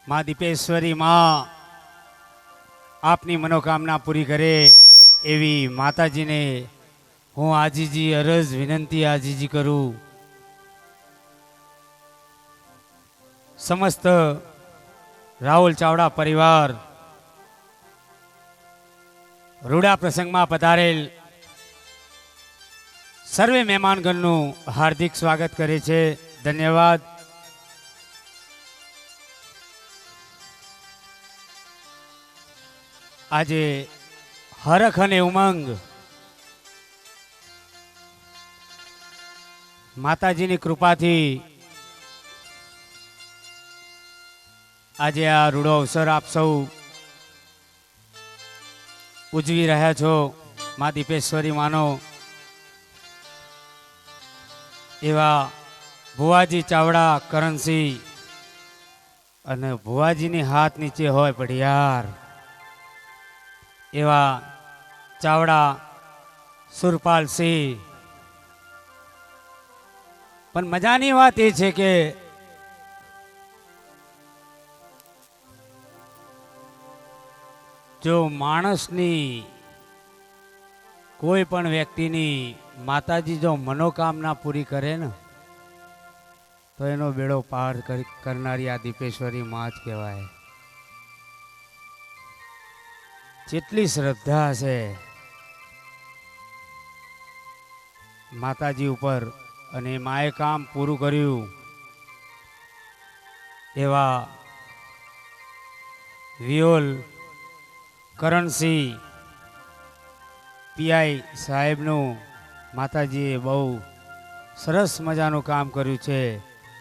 माँ दीपेश्वरी माँ आपनी मनोकामना पूरी करे एवी माताजी ने हूँ आजीजी अरज विनंती आजीजी करूँ। समस्त राहुल चावड़ा परिवार रूड़ा प्रसंग में पधारेल सर्वे मेहमानगणનું हार्दिक स्वागत करे छे। धन्यवाद। आजे हरख अने उमंग माताजीनी कृपाथी આજે આ રૂડો અવસર આપ સૌ ઉજવી રહ્યા છો મા દીપેશ્વરી માનો એવા ભુવાજી ચાવડા કરણસિંહ અને ભુવાજીની હાથ નીચે હોય પડિયાર એવા ચાવડા સુરપાલસિંહ। પણ મજાની વાત એ છે કે जो माणसनी कोई पण व्यक्तिनी माताजी जो मनोकामना पूरी करे न तो एनो बेड़ो पार करनारी आ दीपेश्वरी माँ ज कहेवाय। जेटली श्रद्धा है माताजी ऊपर अने माए काम पूरू कर्यु एवा वियोल करણસિંહ પીઆઈ સાહેબનું માતાજીએ બહુ સરસ મજાનું કામ કર્યું છે।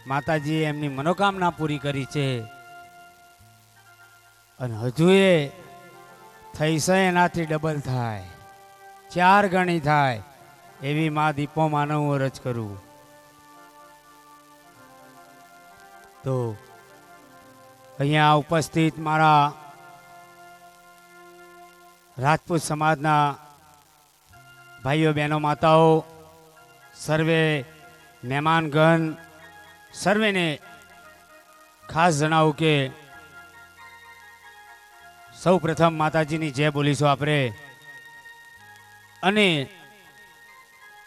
માતાજીએ એમની મનોકામના પૂરી કરી છે અને હજુ એ થઈ છે એનાથી ડબલ થાય 4 ગણી થાય એવી મા દીપો માનો હું અરજ કરું। તો અહીંયા ઉપસ્થિત મારા राजपूत समाजना भाईओ बहनों माताओं सर्वे मेहमानगण सर्वे ने खास जणावुं के सौ प्रथम माताजी नी जय बोलीशो आपरे। अने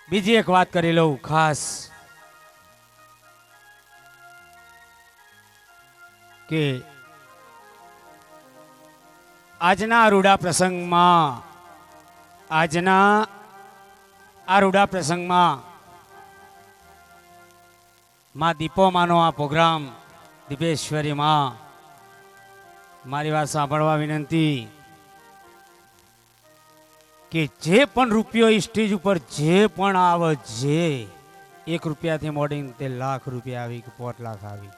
बीजी एक बात करी लऊं खास के आजना रूड़ा प्रसंग में माँ दीपो मानो आ प्रोग्राम दीपेश्वरी माँ मारी बात सांभळवा विनंती कि जे पण रूपियो स्टेज पर जे पण आवे जे 1 रुपया थी मोडीने ते लाख रुपया आवी के 5 लाख आवी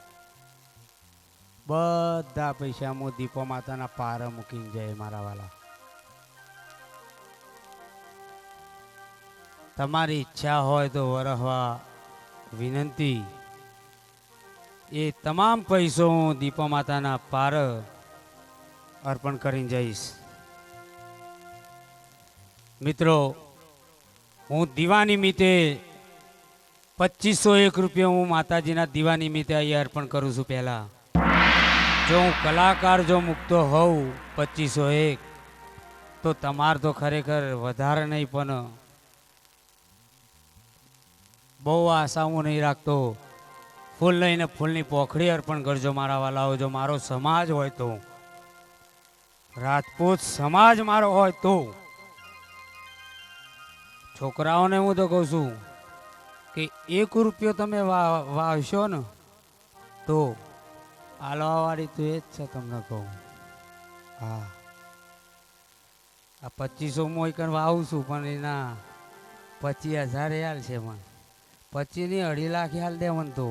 બધા પૈસા હું દીપો માતાના પાર મૂકીને જાય મારા વાલા। તમારી ઈચ્છા હોય તો વરહવા વિનંતી એ તમામ પૈસો હું દીપો માતાના પાર અર્પણ કરીને જઈશ। મિત્રો હું દીવા નિમિત્તે 2501 રૂપિયા હું માતાજીના દીવા નિમિત્તે અહીંયા અર્પણ કરું છું। પહેલા जो हूँ कलाकार जो मुक्तो हूँ 2501 तो तमार तो खरेखर वधार नहीं पण बहु आशा हूँ नहीं राखतो। फूल लईने फूलनी पोखड़ी अर्पण करजो मारा वालाओ। जो मारो समाज होय तो राजपूत समाज मारो होय तो छोकराओने हूँ तो कहूँ छूं कि 1 रुपयो तमे वावशो न तो आलवावाड़ी तो ये तमने कहूँ। हाँ आ 2500 में एक वावू छू पण एना 25,000 याल छे मन 25 नहीं 2.5 लाख याल दे मन तो।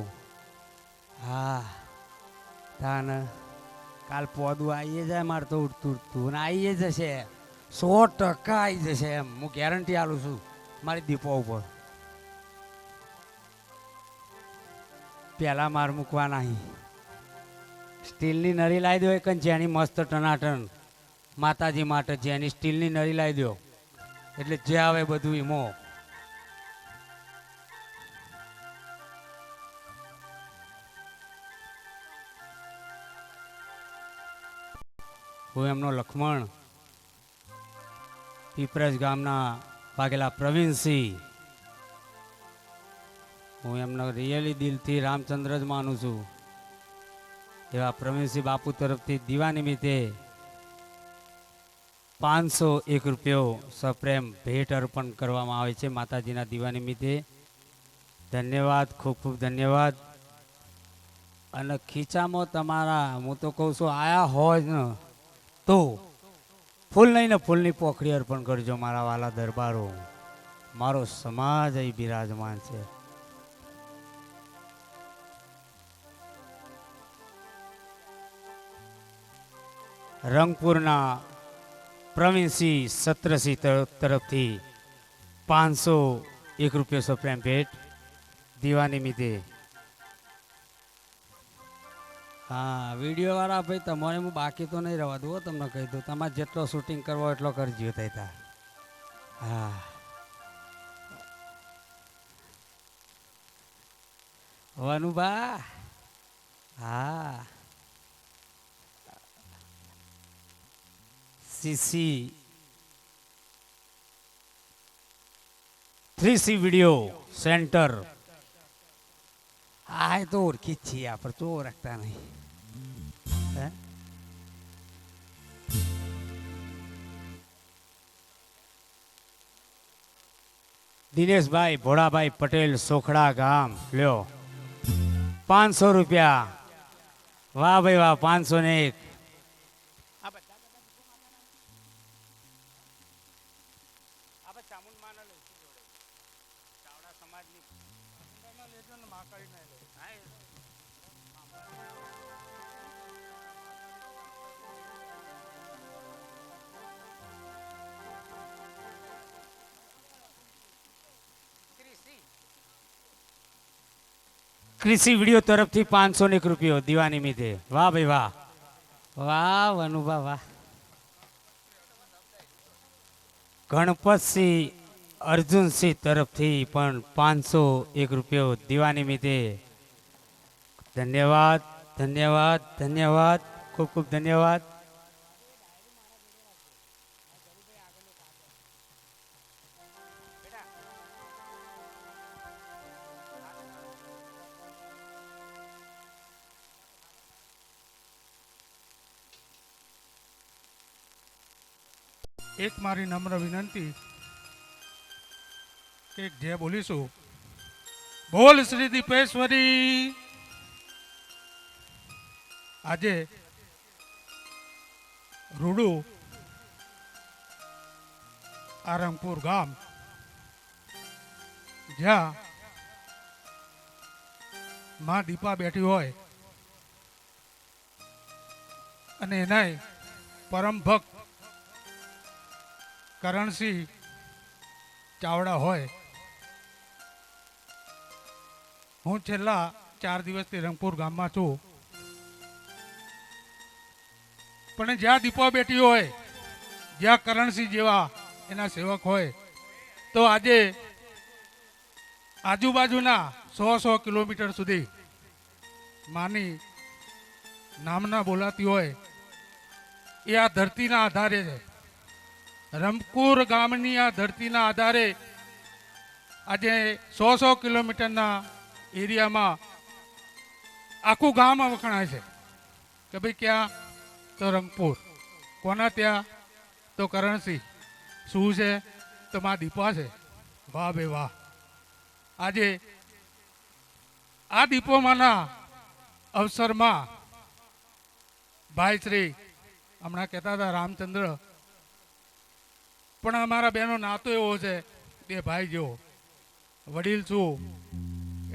हाँ तान काल पौधू आईए जाए मार तो उठतू आईए जशे 100% आई जशे एम हूँ गेरंटी आलू छू मारी दीपो पर। पहला मार मूकवा नहीं स्टीलनी नरी लाई दो एक जेनी मस्त टनाटन माताजी माटे जेनी स्टीलनी नरी लाई दो એટલે જે આવે બધું ઈમો। હું એમનો લક્ષ્મણ પીપરજ ગામના વાઘેલા પ્રવીણસિંહ, હું એમનો રિયલી દિલથી રામચંદ્ર જ માનું છું એવા પ્રવીણસિંહ બાપુ તરફથી દીવા નિમિત્તે 501 રૂપિયો સપ્રેમ ભેટ અર્પણ કરવામાં આવે છે માતાજીના દીવા નિમિત્તે. ધન્યવાદ, ખૂબ ખૂબ ધન્યવાદ. અને ખીચામાં તમારા હું તો કહું છું આયા હોય ને તો ફૂલ નહીં ને ફૂલની પોખડી અર્પણ કરજો મારા વાલા દરબારો. મારો સમાજ અહીં બિરાજમાન છે. રંગપુરના પ્રવીણસિંહ સત્રસિંહ તરફથી 501 રૂપિયો સપ્રેમ ભેટ દીવા નિમિત્તે. હા, વિડીયો વાળા ભાઈ તમારે હું બાકી તો નહીં રહેવા દઉં, તમને કહી દઉં. તમારે જેટલો શૂટિંગ કરવો એટલો કરજો થતા. હા, વનુભા. હા, સીસી 3C વિડીયો સેન્ટર. હા, એ તો ઓળખી જ છીએ આપણે, તો ઓળખતા નહીં. દિનેશભાઈ ભોળાભાઈ પટેલ સોખડા ગામ લ્યો 500 રૂપિયા. વાહ ભાઈ વાહ, 501. કૃષિ વિડીયો તરફથી 501 રૂપિયો દીવા નિમિત્તે. વાહ ભાઈ વાહ, વાહ વનુભા વાહ. ગણપતસિંહ અર્જુનસિંહ તરફથી પણ 501 રૂપિયો દીવા નિમિત્તે. ધન્યવાદ, ધન્યવાદ, ધન્યવાદ, ખૂબ ખૂબ ધન્યવાદ. એક મારી નમ્ર વિનંતી કે જે બોલીશું, બોલ શ્રી દીપેશ્વરી. આજે રૂડુ આરંગપુર ગામ જ્યાં માં દીપા બેઠી હોય અને એના પરમ ભક્ત કરણસિંહ ચાવડા હોય. હું છેલ્લા 4 દિવસથી રંગપુર ગામમાં છું, પણ જ્યાં દીપા બેઠી હોય, જ્યાં કરણસિંહ જેવા એના સેવક હોય, તો આજે આજુબાજુના 100 કિલોમીટર સુધી માની નામના બોલાતી હોય એ આ ધરતીના આધારે છે. રંગપુર ગામની આ ધરતીના આધારે આજે 100 કિલોમીટરના એરિયામાં આખું ગામ વખણાય છે કે ભાઈ ક્યાં, તો રંગપુર. કોના ત્યાં, તો કરણસિંહ. શું છે, તો માં દીપા છે. વાહ બે વાહ. આજે આ દીપોમાંના અવસરમાં ભાઈ શ્રી હમણાં કહેતા હતા રામચંદ્ર, પણ અમારા બેનો નાતો એવો છે બે ભાઈ જેવો. વડીલ છું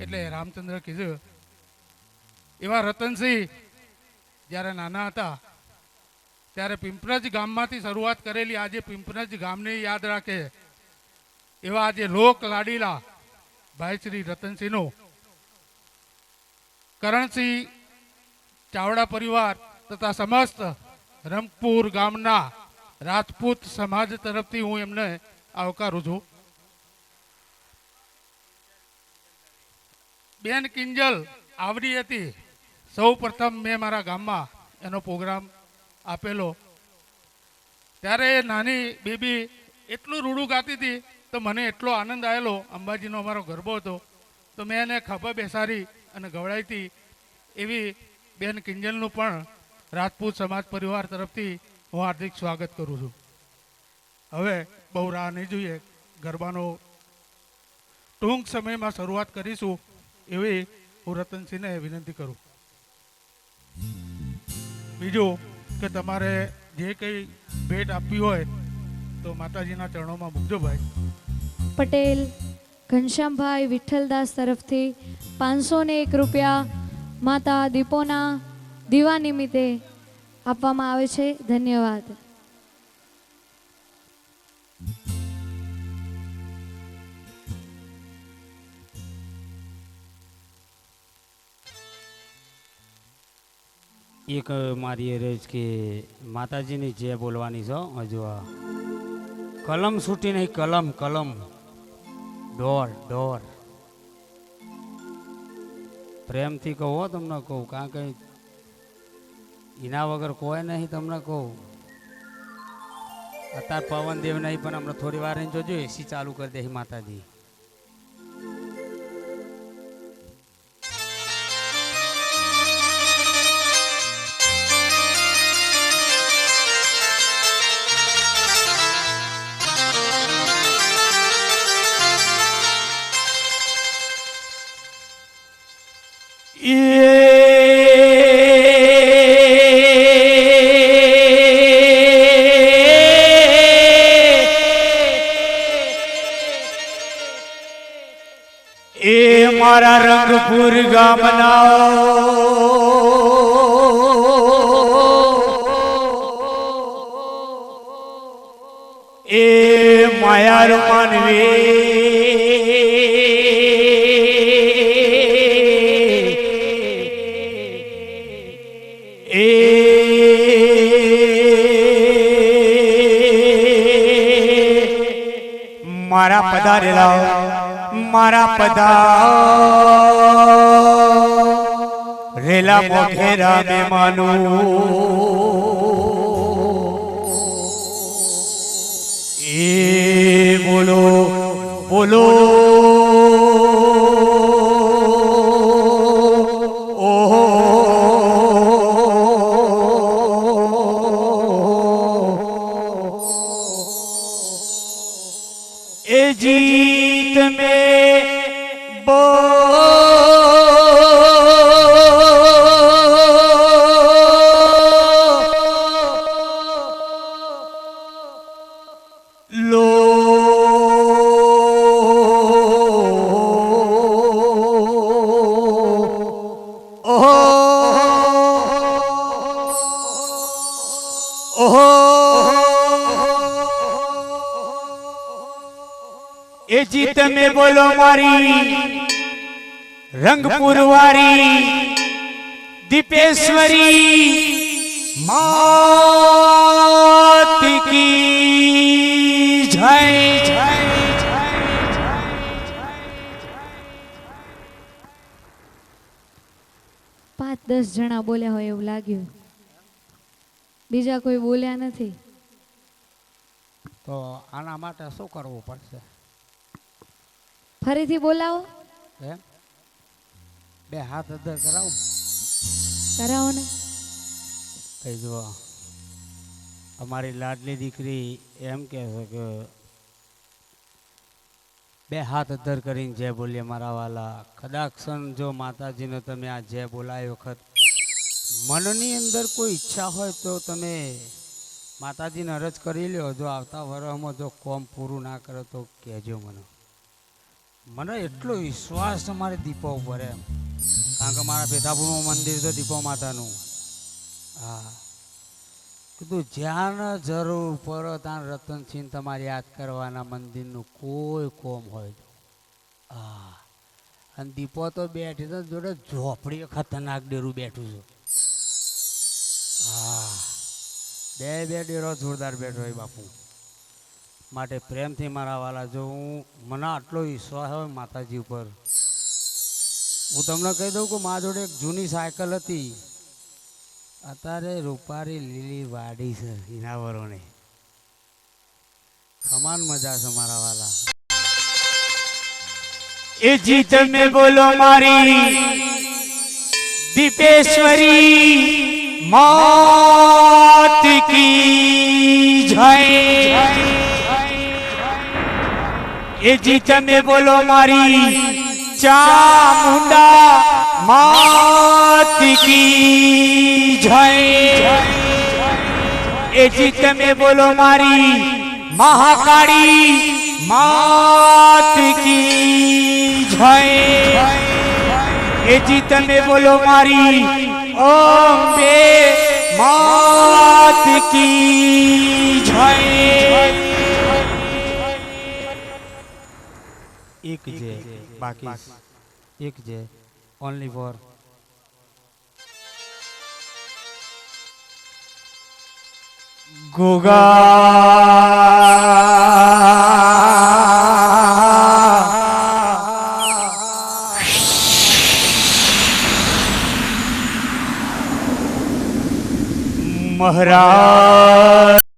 એટલે રામચંદ્ર કીધું. એવા રતનસિંહ જ્યારે નાના હતા ત્યારે પિંપરજ ગામમાંથી શરૂઆત કરેલી, આજે પિંપરજ ગામને યાદ રાખે એવા આજે લોક લાડીલા ભાઈ શ્રી રતનસિંહનું કરણસિંહ ચાવડા પરિવાર તથા સમસ્ત રંગપુર ગામના રાજપૂત સમાજ તરફથી હું એમને આવકારું છું. બેન કિંજલ આવડી હતી, સૌ પ્રથમ મેં મારા ગામમાં એનો પ્રોગ્રામ આપેલો ત્યારે એ નાની બેબી એટલું રૂડું ગાતી હતી તો મને એટલો આનંદ આવેલો. અંબાજીનો અમારો ગરબો હતો તો મેં એને ખભા બેસાડી અને ગવડાવી હતી. એવી બેન કિંજલનું પણ રાજપૂત સમાજ પરિવાર તરફથી હું હાર્દિક સ્વાગત કરું છું. હવે બહુ રાહ નહીં જોઈએ, ગરબાનો ટૂંક સમયમાં શરૂઆત કરીશું એવી હું રતનસિંહને વિનંતી કરું. બીજું કે તમારે જે કંઈ ભેટ આપવી હોય તો માતાજીના ચરણોમાં મૂકજો ભાઈ. પટેલ ઘનશ્યામભાઈ વિઠ્ઠલદાસ તરફથી 501 રૂપિયા માતા દીપોના દીવા નિમિત્તે આપવામાં આવે છે. ધન્યવાદ. એક મારી અરજ કે માતાજીની જે બોલવાની છો હજુ આ કલમ છૂટી નહીં, કલમ કલમ ડોર ડોર પ્રેમથી કહો, તમને કહું, કારણ કે એના વગર કોઈ નહીં. તમને કહું અત્યારે પવનદેવ નહીં પણ હમણાં થોડી વાર જોજો એસી ચાલુ કરી દે માતાજી. એ મારા રંગપુર ગામના એ માયાર માનવી એ મારા પધારેલા મારા પધારેલા મોઢેરા મહેમાનો એ બોલો બોલો ઓહો એ જીત में लो ओहो ओहो ए जीत में बोलो मारी रंगपुर वारी दीपेश्वरी मात की जय जय પાંચ 10 જણા બોલ્યા હોય એવું લાગ્યું, બીજા કોઈ બોલ્યા નથી. તો આના માટે શું કરવું પડશે? ફરીથી બોલાવો. એમ બે હાથ અદર કરાવું, કરાવો ને. કઈ જો અમારી લાડલી દીકરી એમ કહે છે કે બે હાથ અદર કરીને જય બોલીએ મારા વાલા. કદાક્ષણ જો માતાજીને તમે આ જય બોલાય વખત મનની અંદર કોઈ ઈચ્છા હોય તો તમે માતાજીને અરજ કરી લ્યો. જો આવતા વર્ષમાં જો કોમ પૂરું ના કરે તો કહેજો મને. મને એટલો વિશ્વાસ તમારે દીપો ઉપર એમ, કારણ કે મારા પેથાપુરનું મંદિર છે દીપો માતાનું. હા કીધું જ્યાં જરૂર પડે ત્યાં રતનસિંહ તમારે યાદ કરવાના મંદિરનું કોઈ કોમ હોય તો. હા અને દીપો તો બેઠી તો જોડે ઝોપડી ખતરનાક ડેરું બેઠું છું. હા બે ડેરો જોરદાર બેઠો હોય બાપુ. માટે પ્રેમથી મારા વાલા, જો હું મને આટલો વિશ્વાસ હોય માતાજી ઉપર, હું તમને કહી દઉં કે મારા જોડે એક જૂની સાયકલ હતી, અત્યારે રૂપારી લીલી વાડી છે ઇનાવરોને. ખમાન મજા છે મારા વાલા. એ જીત में बोलो मारी दीपेश्वरी मात की जय. ए जीत में बोलो मारी चामुंडा मात की जय. ए जीत में बोलो मारी महाकाली मात की जय. ए जीत में बोलो मारी अम्बे मात की जय. એક જે બાકી એક જે ઓનલી ફોર महाराज